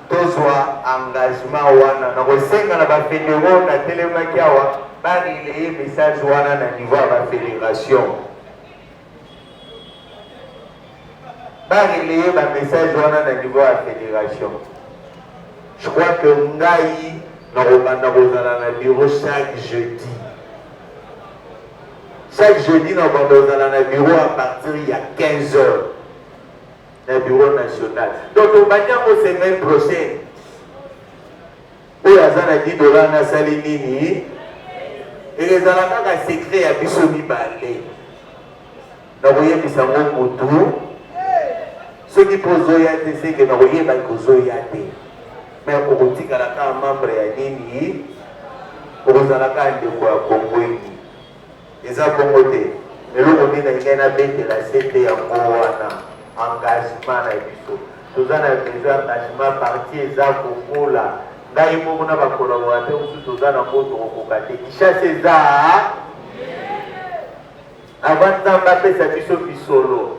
Speaker 3: tozwa engagement wana nakosenga na bafedero na telemaki awa bareleye message wana na niveau ya bafédération bareleye bamessage wana na niveau ya fédération je crois que ngai nakobanda kozala na bureau chaque jeudi nakobanda kozala na bureau à partir ya 15 heures na bureau national donc tobandi yango semaine prochaine oyo aza na $10 nasali nini ekezala kaka secret ya biso mibale nakoyebisa ngo motu soki mpo ozoya te seke nakoyeba kozoya te me okotikala kaka membre ya nini okozala kaka ndeko ya kongweni eza bongo te eloko nini ngai nabetela se te yango wana engagement na biso toza na besoin engagement parti eza kokola ngai moko na bakolaborateur mosusu toza na mboto kokoka te kishasa eza avant nzambe apesa biso bisolo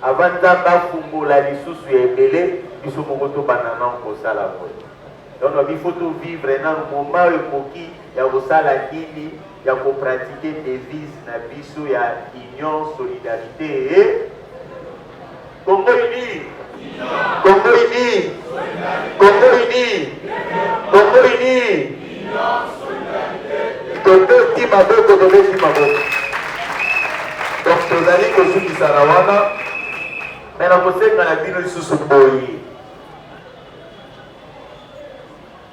Speaker 3: avant nzambe afungola lisusu ya ebele biso moko tobanda nano kosala boye donc bifo tovivre nano moment oyo ekoki ya kosala nini ya kopratike devise na biso ya union solidarité Congo uni Congo uni Congo uni Congo uni tobeti maboko donc tozali kosukisana wana me na kosenga na bino lisusu boye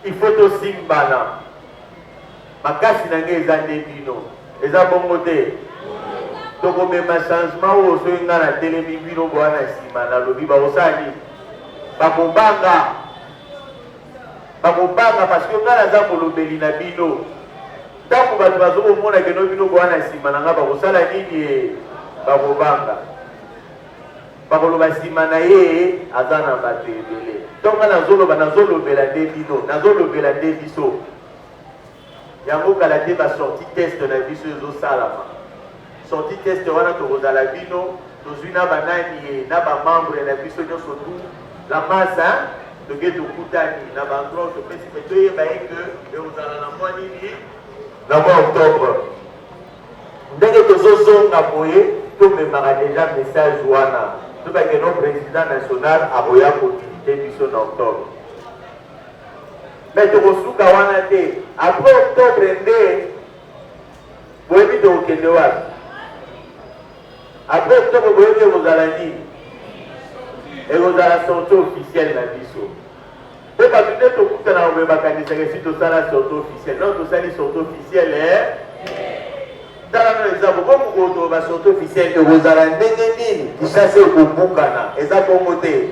Speaker 3: il faut tosimbana makasi na ngai eza nde bino eza bongo te tokomema changement oyo soki ngai na telemi bino boya na nsima nalobi bakosali bakobanga parce que ngai naza molobeli na bino ntango bato bazokomona keno bino boya na nsima na ngai bakosala nini bakobanga bakoloba nsima na ye aza na bato ebele donc ngai nazolobela nde bino nazolobela nde biso yango kala te basorti test na biso ezosalama sorti test wana tokozala bino tozwi na banani na bamembre na biso nyonso tu la masa toke tokutani na baendroit topesi mpe toyeba ye ke ekozala na mwa nini na mwa octobre ndenge tozozonga boye tomemaka deja message wana tobake no président national aboya kovisite biso na octobre mais tokosuka wana te après octobre nde boyebi tokokende wapi après octobre boyebi ekozala nini ekozala sorti officielle na biso mpe bato nde tokutana koboye bakanisaka esi tosala sorti officielle non tosali sorti officielle tala no exemple po mokolo toloba sorti officielle ekozala ndenge nini kisasa ekobukana eza bongo te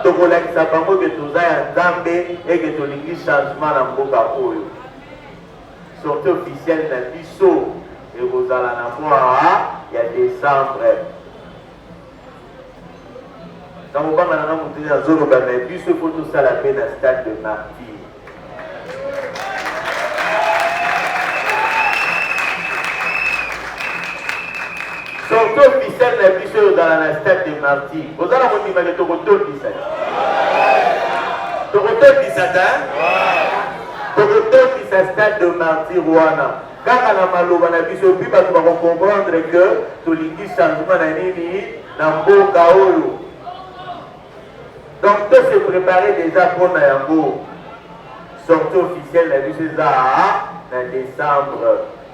Speaker 3: tokolakisa bango ke toza ya nzambe eke tolingi changement na mboka oyo sorti officielle na biso et vous allez en avoir, il y a décembre. Dans mon banc, on a monté dans zone urbaine, puis ce faut tout ça la peine à stade de martyr. Sortie officielle la mission dans la stade de martyr. Vous allez monter dans le Toronto 17. Toronto 17, hein? Toronto 17 stade de martyr Rwanda. Quand on a mal au Banabiso, puis on va comprendre que tout le changement n'a ni dans beau chaos. Donc, tout se préparer déjà pour Nayango. Sortie officielle la mission en décembre.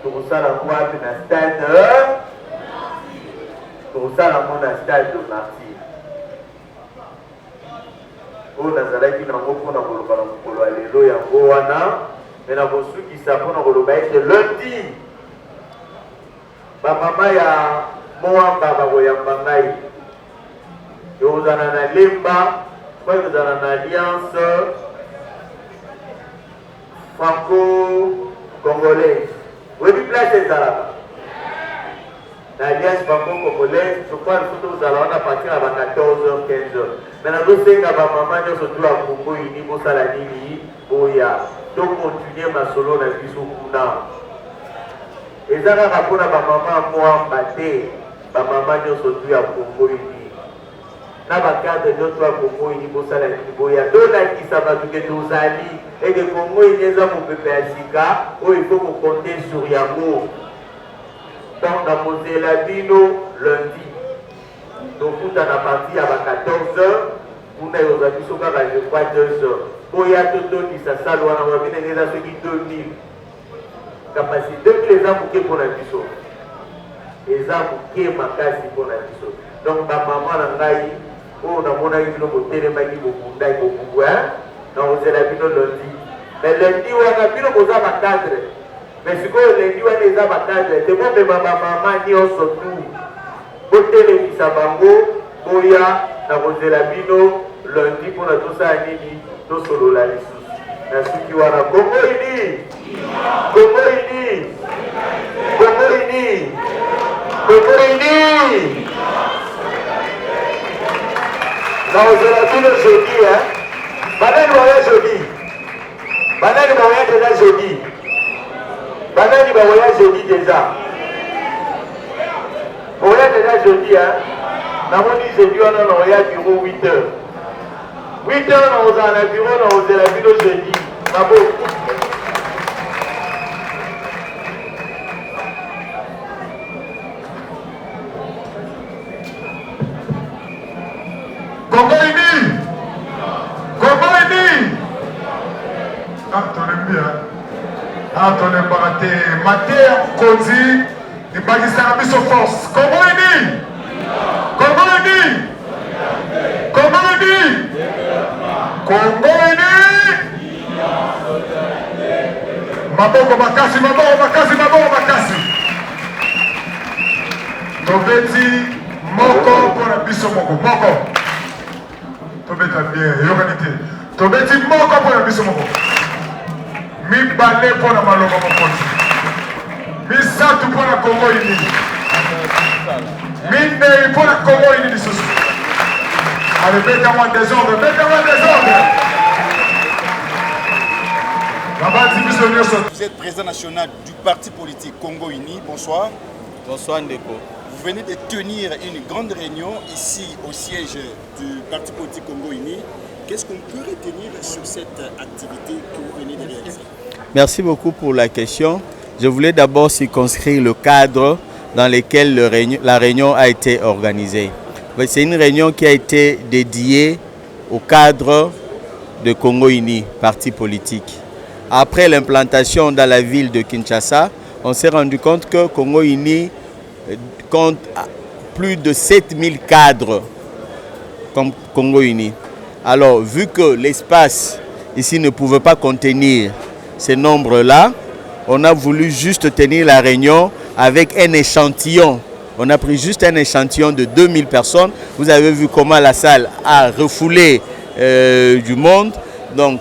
Speaker 3: Pour ça, la voix dans le stade. Pour ça, la monde a stade de martyr. On a zalaki na moko na koloba na mokolo ya lelo yango wana me na kosukisa mpona koloba ete lundi bamama ya moamba bakoyamba ngai ekozala na lemba po ekozala na alliance franco-congolaise oyebi place ezalaka l'alliance franco-congolaise, je crois que nous allons partir à 14h, 15h. Maintenant, nous savons que ma maman est surtout à Congo, il faut salanini, boya. Donc, continuer ma solo dans le Bissoukuna. Et ça, on a pour ma maman, moi, batté, ma maman est surtout à Congo, il na bakarte d'autres à Congo, il faut salanini, boya. Donc, là, qui ça va tout que nous allions, et que Congo, il y a un peu de Sika, où il faut compter sur Yango. Donc, dans mon Zélabino, lundi, donc tout à la partie à 14h, on a aux habitudes, je crois, 2h. Pour y avoir tout qui s'assalle, on a vu des gens qui 2000. Capacité, 2000 les arbres qui pour la biseau. Les arbres qui est ma case pour la biseau. Donc, ma maman, on a mon avis, on a télémanie, on a dans Zélabino lundi. Mais lundi, on a vu nos arbres à cadre. Mais ce que les gens les ont battus, c'est bon, mais ma maman n'y a surtout. Côté les Kisabango, Boya, Narozelabino, lundi pour la Tosa Anini, Tosolo la Lissou. Merci Kiwana. Comment il dit? Comment il dit? Comment il dit? Comment il dit? Narozelabino jeudi, hein? Banane moyen jeudi. Banane moyen déjà jeudi. Banani va voyage jeudi déjà. Voyage déjà jeudi, hein. Nous avons dit jeudi, on a un voyage bureau 8h. 8h, on a un bureau, on a la vidéo jeudi. Bravo.
Speaker 1: Congo uni. Congo uni. Ah, t'en aimes bien. Ah, ton embaraté, Maté, Kondi, et Bagistara Bisso Force. Comment il dit? Comment il dit? Comment il dit? Congo il dit? Maboko Makasi, Maboko Makasi, Maboko Makasi. Tobeti, Moko, pour la Bisso Moko. Moko. Tobeta bien, l'organité. Tobeti, Moko, pour la Bisso Moko. Mi balé pour la Maloma Mokonzi. Mi satu pour la Congo ini. Mi nei pour la Congo ini di sosu. Allez, mettez-moi des ordres, mettez-moi des ordres.
Speaker 5: Vous êtes président national du parti politique Congo Uni. Bonsoir.
Speaker 6: Bonsoir Ndeko.
Speaker 5: Vous venez de tenir une grande réunion ici au siège du parti politique Congo Uni. Qu'est-ce qu'on peut retenir sur cette activité que vous venez de réaliser?
Speaker 6: Merci beaucoup pour la question. Je voulais d'abord circonscrire le cadre dans lequel la réunion a été organisée. C'est une réunion qui a été dédiée au cadre de Congo Uni, parti politique. Après l'implantation dans la ville de Kinshasa, on s'est rendu compte que Congo Uni compte plus de 7000 cadres comme Congo Uni. Alors, vu que l'espace ici ne pouvait pas contenir ces nombres-là, on a voulu juste tenir la réunion avec un échantillon. On a pris juste un échantillon de 2000 personnes. Vous avez vu comment la salle a refoulé du monde. Donc,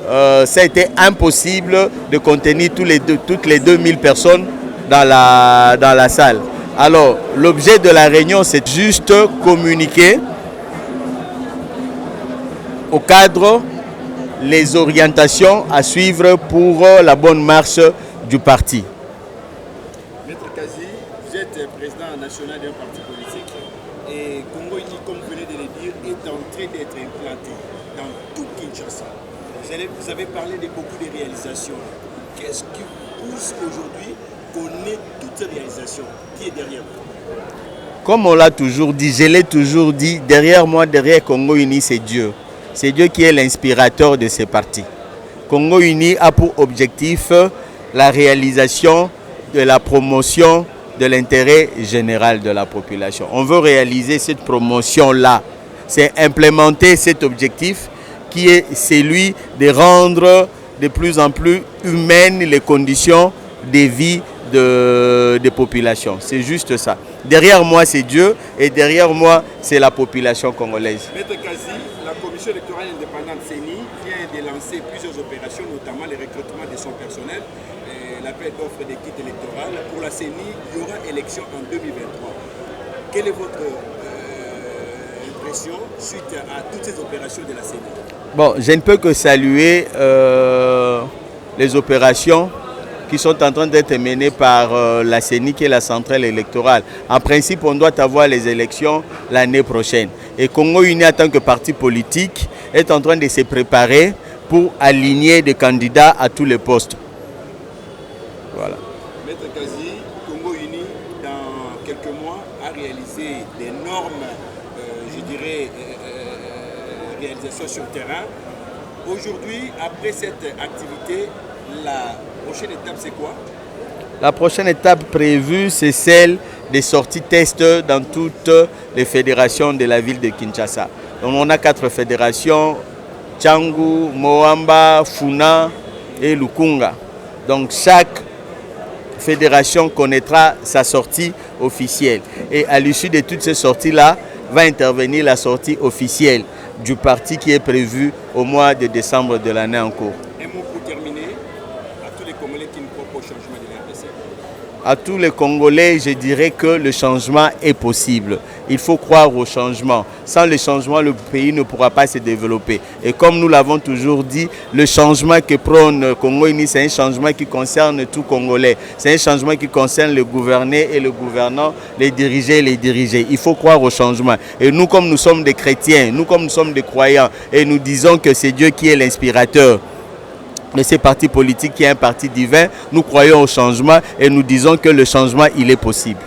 Speaker 6: ça a été impossible de contenir toutes les 2000 personnes dans la salle. Alors, l'objet de la réunion, c'est juste communiquer au cadre les orientations à suivre pour la bonne marche du parti.
Speaker 5: Maître Kazi, vous êtes président national d'un parti politique et Congo Uni, comme vous venez de le dire, est en train d'être implanté dans tout Kinshasa. Vous avez parlé de beaucoup de réalisations. Qu'est-ce qui pousse aujourd'hui qu'on ait toutes ces réalisations? Qui est derrière vous?
Speaker 6: Comme on l'a toujours dit, je l'ai toujours dit, derrière moi, derrière Congo Uni, c'est Dieu. C'est Dieu qui est l'inspirateur de ces partis. Congo Uni a pour objectif la réalisation de la promotion de l'intérêt général de la population. On veut réaliser cette promotion-là. C'est implémenter cet objectif qui est celui de rendre de plus en plus humaines les conditions de vie des populations. C'est juste ça. Derrière moi, c'est Dieu et derrière moi, c'est la population congolaise.
Speaker 5: Maître Kazi, la commission électorale indépendante CENI vient de lancer plusieurs opérations, notamment le recrutement de son personnel, l'appel d'offres des kits électoraux. Pour la CENI, il y aura élection en 2023. Quelle est votre impression suite à toutes ces opérations de la CENI?
Speaker 6: Bon, je ne peux que saluer les opérations qui sont en train d'être menées par la CENI, qui est la centrale électorale. En principe, on doit avoir les élections l'année prochaine. Et Congo Uni, en tant que parti politique, est en train de se préparer pour aligner des candidats à tous les postes. Voilà.
Speaker 5: Maître Kazi, Congo Uni, dans quelques mois, a réalisé d'énormes, réalisations sur le terrain. Aujourd'hui, après cette activité, la prochaine étape, c'est quoi?
Speaker 6: La prochaine étape prévue, c'est celle des sorties tests dans toutes les fédérations de la ville de Kinshasa. Donc, on a 4 fédérations, Tchangu, Moamba, Funa et Lukunga. Donc chaque fédération connaîtra sa sortie officielle. Et à l'issue de toutes ces sorties-là, va intervenir la sortie officielle du parti qui est prévue au mois de décembre de l'année en cours.
Speaker 5: Un mot pour terminer, à tous les Congolais qui ne croient pas au changement de l'RDC.
Speaker 6: À tous les Congolais, je dirais que le changement est possible. Il faut croire au changement. Sans le changement, le pays ne pourra pas se développer. Et comme nous l'avons toujours dit, le changement que prône Congo Uni, c'est un changement qui concerne tout Congolais. C'est un changement qui concerne le gouverné et le gouvernant, les dirigés et les dirigés. Il faut croire au changement. Et nous, comme nous sommes des chrétiens, nous, comme nous sommes des croyants, et nous disons que c'est Dieu qui est l'inspirateur de ces partis politiques, qui est un parti divin, nous croyons au changement et nous disons que le changement, il est possible.